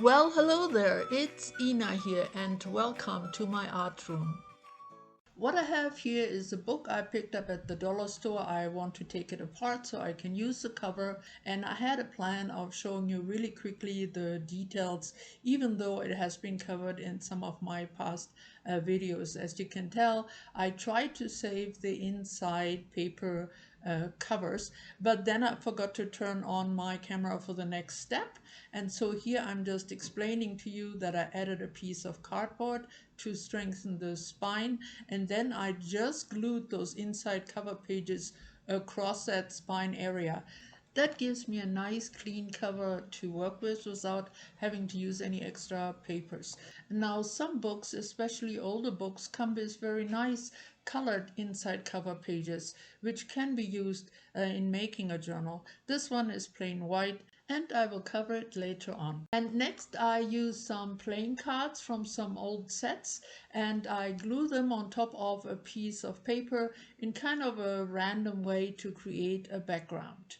Well, hello there, it's Ina here, and welcome to my art room. What I have here is a book I picked up at the dollar store. I want to take it apart so I can use the cover, and I had a plan of showing you really quickly the details, even though it has been covered in some of my past videos. As you can tell, I tried to save the inside paper covers, but then I forgot to turn on my camera for the next step. And so here I'm just explaining to you that I added a piece of cardboard to strengthen the spine, and then I just glued those inside cover pages across that spine area. That gives me a nice clean cover to work with without having to use any extra papers. Now some books, especially older books, come with very nice colored inside cover pages, which can be used in making a journal. This one is plain white, and I will cover it later on. And next I use some playing cards from some old sets, and I glue them on top of a piece of paper in kind of a random way to create a background.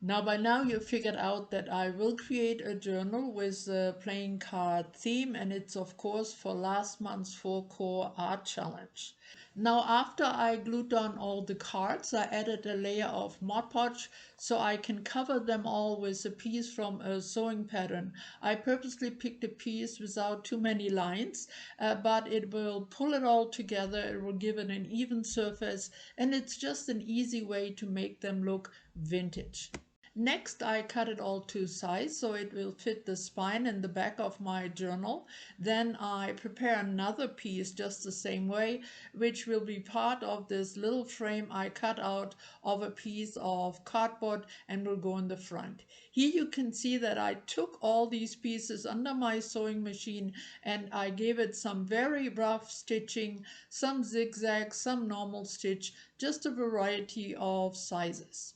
Now, by now, you've figured out that I will create a journal with a playing card theme, and it's of course for last month's 4 core art challenge. Now, after I glued down all the cards, I added a layer of Mod Podge so I can cover them all with a piece from a sewing pattern. I purposely picked a piece without too many lines, but it will pull it all together, it will give it an even surface, and it's just an easy way to make them look vintage. Next, I cut it all to size so it will fit the spine and the back of my journal. Then I prepare another piece just the same way, which will be part of this little frame I cut out of a piece of cardboard and will go in the front. Here you can see that I took all these pieces under my sewing machine and I gave it some very rough stitching, some zigzag, some normal stitch, just a variety of sizes.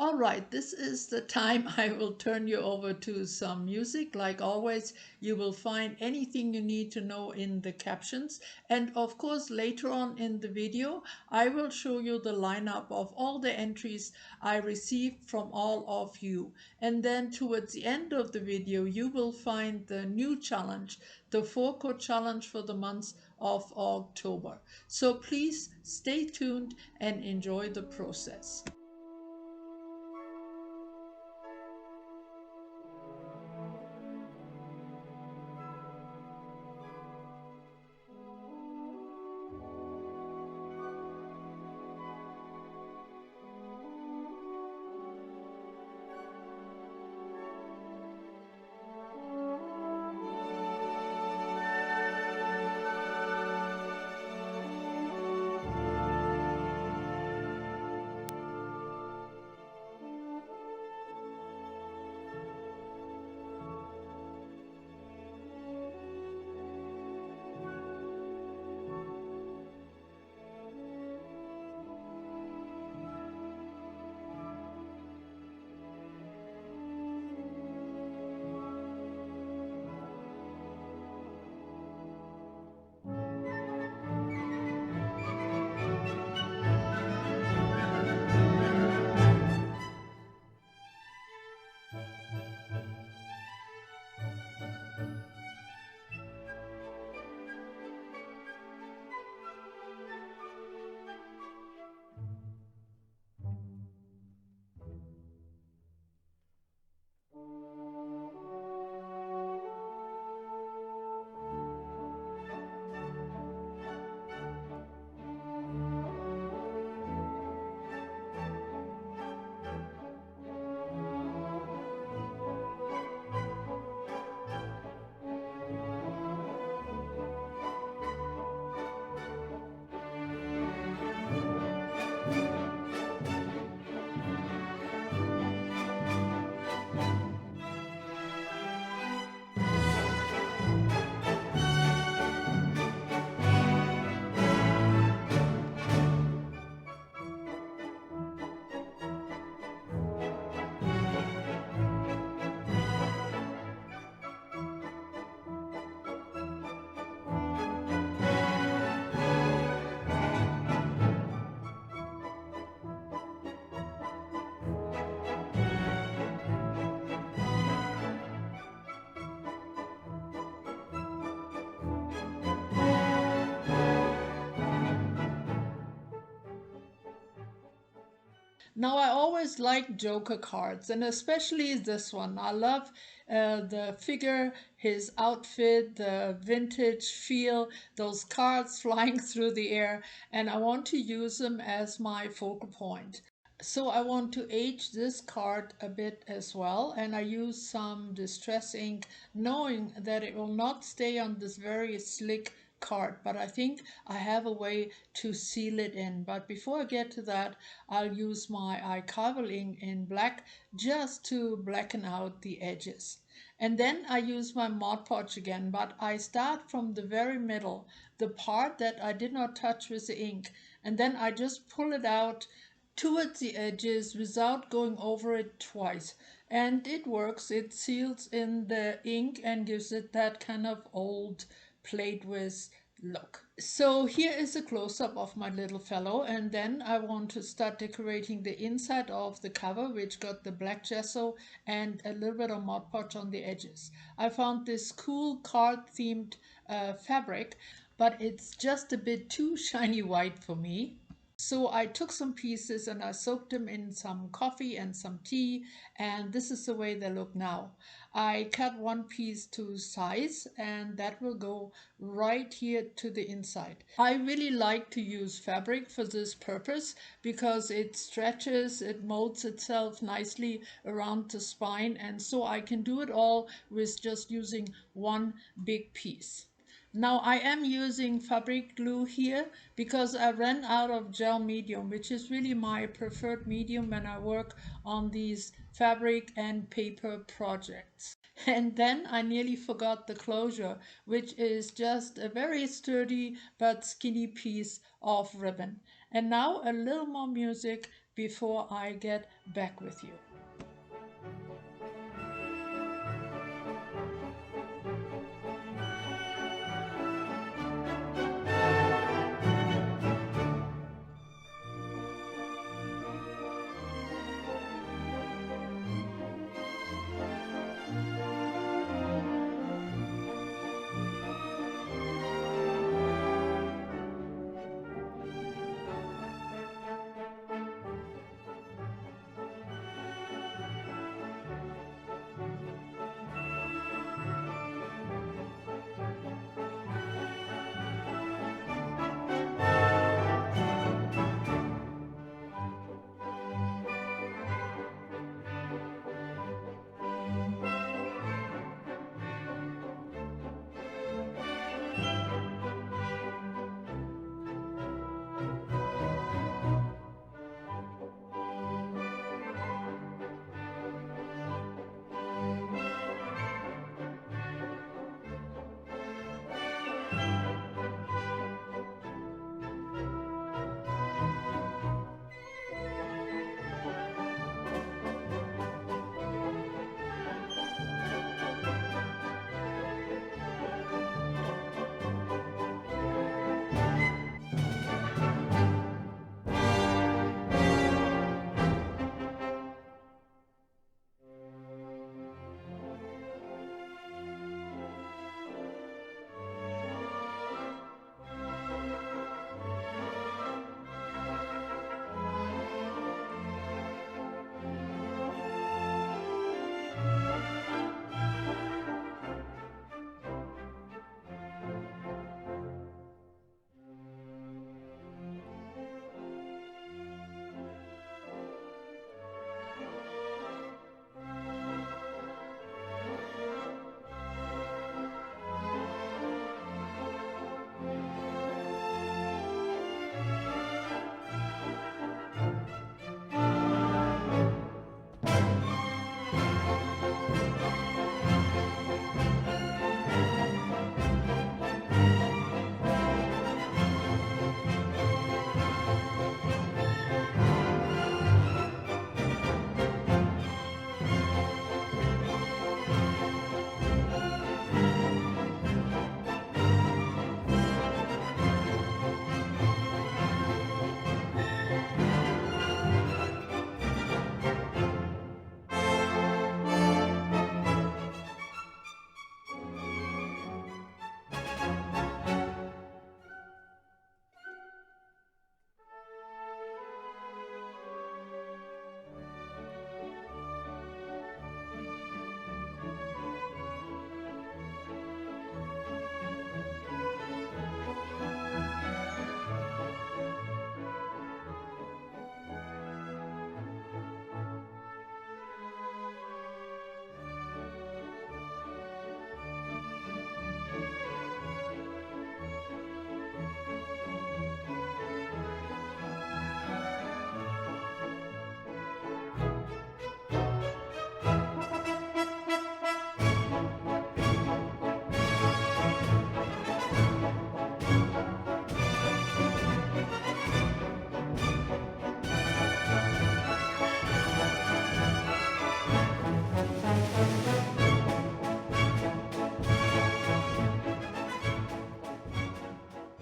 All right, this is the time I will turn you over to some music. Like always, you will find anything you need to know in the captions. And of course, later on in the video, I will show you the lineup of all the entries I received from all of you. And then towards the end of the video, you will find the new challenge, the 4 core challenge for the month of October. So please stay tuned and enjoy the process. Now, I always like Joker cards, and especially this one. I love the figure, his outfit, the vintage feel, those cards flying through the air, and I want to use them as my focal point. So I want to age this card a bit as well, and I use some distress ink, knowing that it will not stay on this very slick card, but I think I have a way to seal it in. But before I get to that, I'll use my archival ink in black just to blacken out the edges. And then I use my Mod Podge again, but I start from the very middle, the part that I did not touch with the ink, and then I just pull it out towards the edges without going over it twice. And it works. It seals in the ink and gives it that kind of old played with look. So here is a close-up of my little fellow, and then I want to start decorating the inside of the cover, which got the black gesso and a little bit of Mod Podge on the edges. I found this cool card themed fabric, but it's just a bit too shiny white for me. So I took some pieces and I soaked them in some coffee and some tea, and this is the way they look now. I cut one piece to size, and that will go right here to the inside. I really like to use fabric for this purpose because it stretches, it molds itself nicely around the spine, and so I can do it all with just using one big piece. Now I am using fabric glue here because I ran out of gel medium, which is really my preferred medium when I work on these fabric and paper projects. And then I nearly forgot the closure, which is just a very sturdy but skinny piece of ribbon. And now a little more music before I get back with you.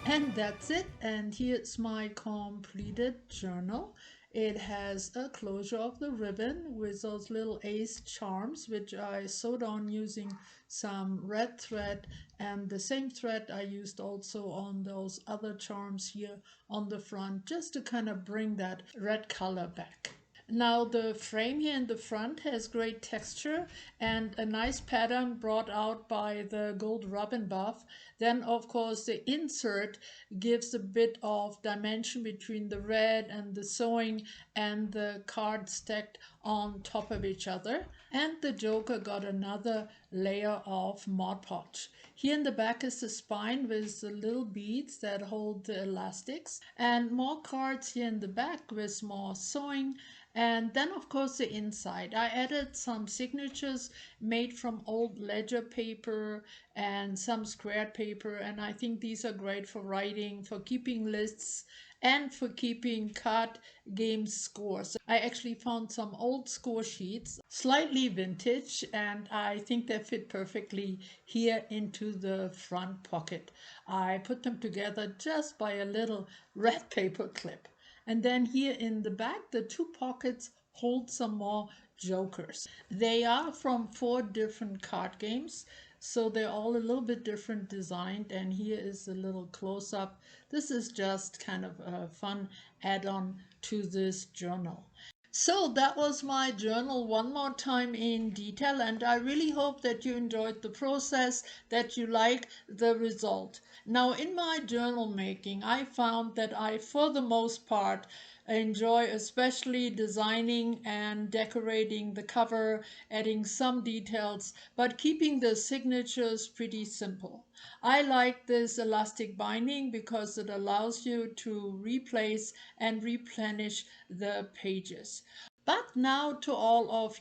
And that's it. And here's my completed journal. It has a closure of the ribbon with those little ace charms, which I sewed on using some red thread, and the same thread I used also on those other charms here on the front, just to kind of bring that red color back. Now the frame here in the front has great texture and a nice pattern brought out by the gold robin buff. Then of course the insert gives a bit of dimension between the red and the sewing and the card stacked on top of each other. And the joker got another layer of Mod Podge. Here in the back is the spine with the little beads that hold the elastics, and more cards here in the back with more sewing. And then of course the inside. I added some signatures made from old ledger paper and some squared paper, and I think these are great for writing, for keeping lists, and for keeping card game scores. I actually found some old score sheets, slightly vintage, and I think they fit perfectly here into the front pocket. I put them together just by a little red paper clip. And then here in the back, the two pockets hold some more jokers. They are from 4 different card games, so they're all a little bit different designed. And here is a little close-up. This is just kind of a fun add-on to this journal. So that was my journal one more time in detail, and I really hope that you enjoyed the process, that you like the result. Now in my journal making, I found that I, for the most part, enjoy especially designing and decorating the cover, adding some details, but keeping the signatures pretty simple. I like this elastic binding because it allows you to replace and replenish the pages. But now to all of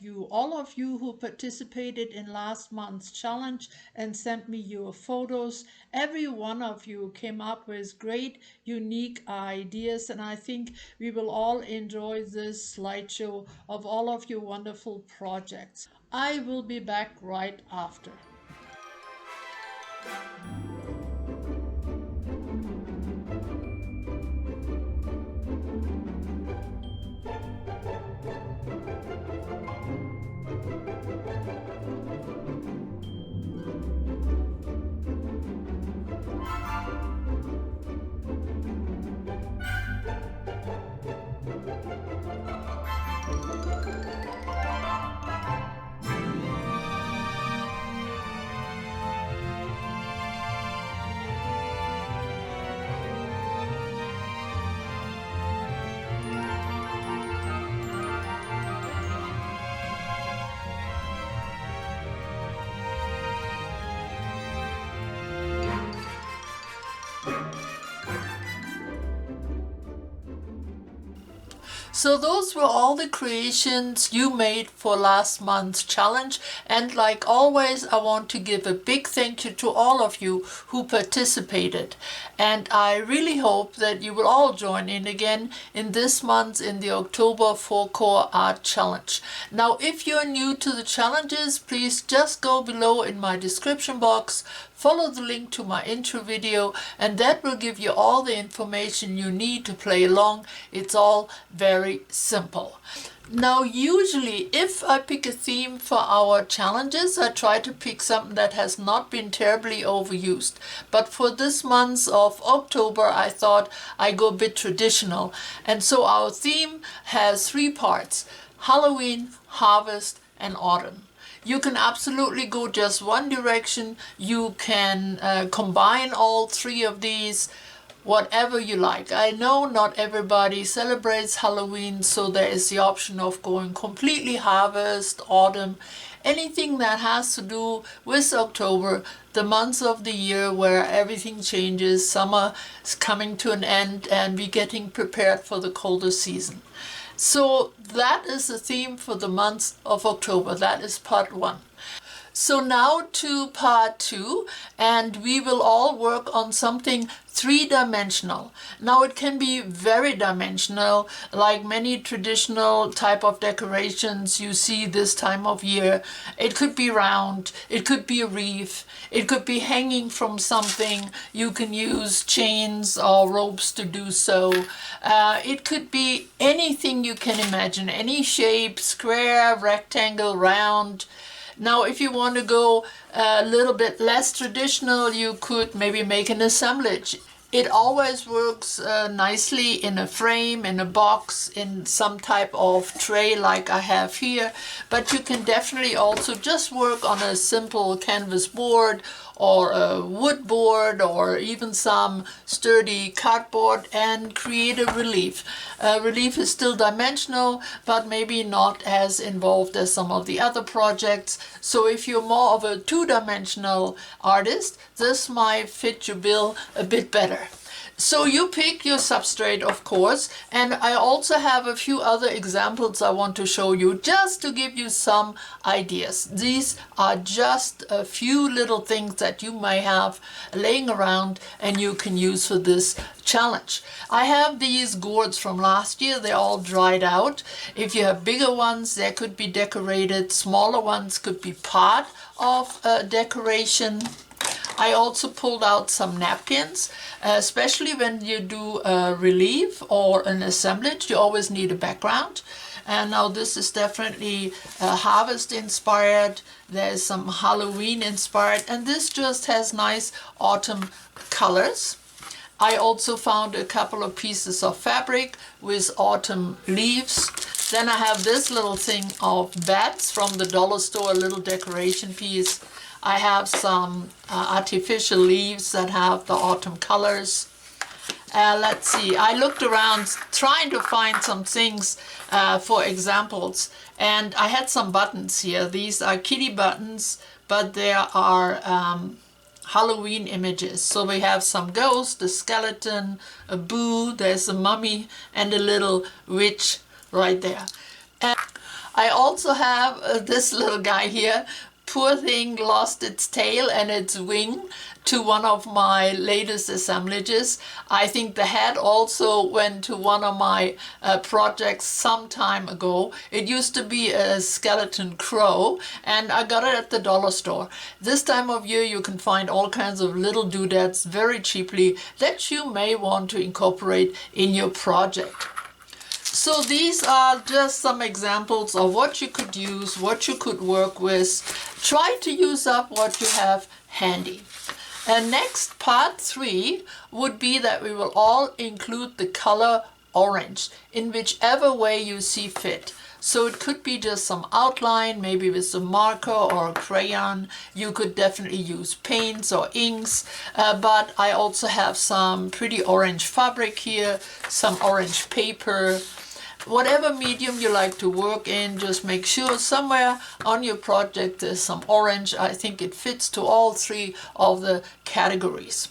you who participated in last month's challenge and sent me your photos. Every one of you came up with great, unique ideas, and I think we will all enjoy this slideshow of all of your wonderful projects. I will be back right after. So those were all the creations you made for last month's challenge, and like always I want to give a big thank you to all of you who participated, and I really hope that you will all join in again in this month in the October 4-Core Art Challenge. Now if you're new to the challenges, please just go below in my description box, follow the link to my intro video, and that will give you all the information you need to play along. It's all very simple. Now usually if I pick a theme for our challenges, I try to pick something that has not been terribly overused. But for this month of October I thought I'd go a bit traditional. And so our theme has 3 parts: Halloween, Harvest, and Autumn. You can absolutely go just one direction. You can combine all 3 of these, whatever you like. I know not everybody celebrates Halloween, so there is the option of going completely harvest, autumn, anything that has to do with October, the month of the year where everything changes. Summer is coming to an end and we're getting prepared for the colder season. So that is the theme for the month of October. That is part 1. So now to part 2, and we will all work on something three-dimensional. Now it can be very dimensional, like many traditional type of decorations you see this time of year. It could be round, it could be a wreath, it could be hanging from something. You can use chains or ropes to do so. It could be anything you can imagine, any shape, square, rectangle, round. Now, if you want to go a little bit less traditional, you could maybe make an assemblage. It always works nicely in a frame, in a box, in some type of tray like I have here. But you can definitely also just work on a simple canvas board or a wood board or even some sturdy cardboard and create a relief. Relief is still dimensional, but maybe not as involved as some of the other projects. So if you're more of a two-dimensional artist, this might fit your bill a bit better. So you pick your substrate, of course, and I also have a few other examples I want to show you just to give you some ideas. These are just a few little things that you may have laying around and you can use for this challenge. I have these gourds from last year. They're all dried out. If you have bigger ones, they could be decorated. Smaller ones could be part of a decoration. I also pulled out some napkins, especially when you do a relief or an assemblage, you always need a background. And now this is definitely harvest inspired, there's some Halloween inspired, and this just has nice autumn colors. I also found a couple of pieces of fabric with autumn leaves. Then I have this little thing of bats from the dollar store, a little decoration piece. I have some artificial leaves that have the autumn colors. Let's see, I looked around trying to find some things for examples, and I had some buttons here. These are kitty buttons, but there are Halloween images. So we have some ghost, a skeleton, a boo, there's a mummy, and a little witch right there. And I also have this little guy here. Poor thing lost its tail and its wing to one of my latest assemblages. I think the head also went to one of my projects some time ago. It used to be a skeleton crow and I got it at the dollar store. This time of year you can find all kinds of little doodads very cheaply that you may want to incorporate in your project. So these are just some examples of what you could use, what you could work with. Try to use up what you have handy. And next, part 3 would be that we will all include the color orange in whichever way you see fit. So it could be just some outline, maybe with a marker or a crayon. You could definitely use paints or inks, but I also have some pretty orange fabric here, some orange paper. Whatever medium you like to work in, just make sure somewhere on your project there's some orange. I think it fits to all 3 of the categories.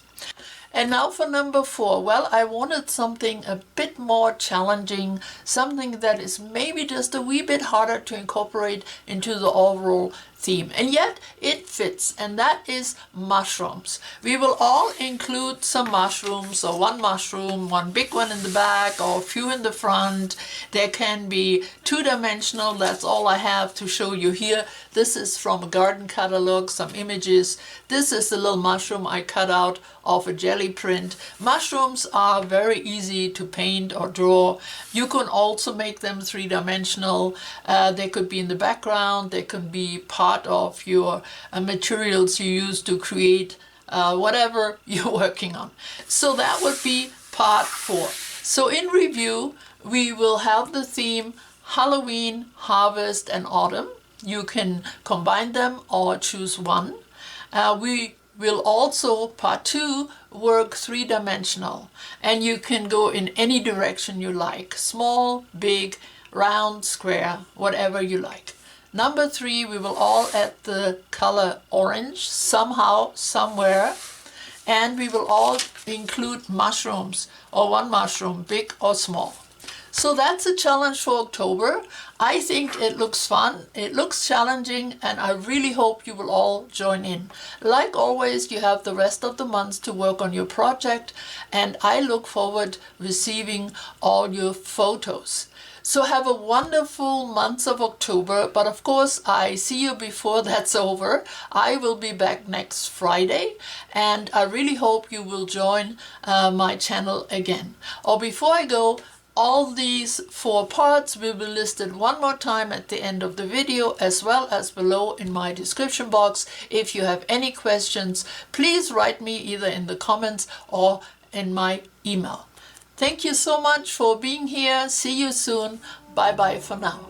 And now for number 4. Well, I wanted something a bit more challenging, something that is maybe just a wee bit harder to incorporate into the overall theme. And yet it fits, and that is mushrooms. We will all include some mushrooms, or one mushroom, one big one in the back, or a few in the front. There can be two-dimensional, that's all I have to show you here. This is from a garden catalog, some images. This is a little mushroom I cut out of a jelly print. Mushrooms are very easy to paint or draw. You can also make them three-dimensional. They could be in the background, they could be part of your materials you use to create whatever you're working on. So that would be part 4. So in review, we will have the theme Halloween, Harvest, and Autumn. You can combine them or choose one. We will also, part 2, work three-dimensional, and you can go in any direction you like. Small, big, round, square, whatever you like. Number 3, we will all add the color orange somehow, somewhere, and we will all include mushrooms, or one mushroom, big or small. So that's a challenge for October. I think it looks fun, it looks challenging, and I really hope you will all join in. Like always, you have the rest of the month to work on your project, and I look forward receiving all your photos. So have a wonderful month of October, but of course I see you before that's over. I will be back next Friday, and I really hope you will join my channel again. Or before I go, all these 4 parts will be listed one more time at the end of the video, as well as below in my description box. If you have any questions, please write me either in the comments or in my email. Thank you so much for being here. See you soon. Bye bye for now.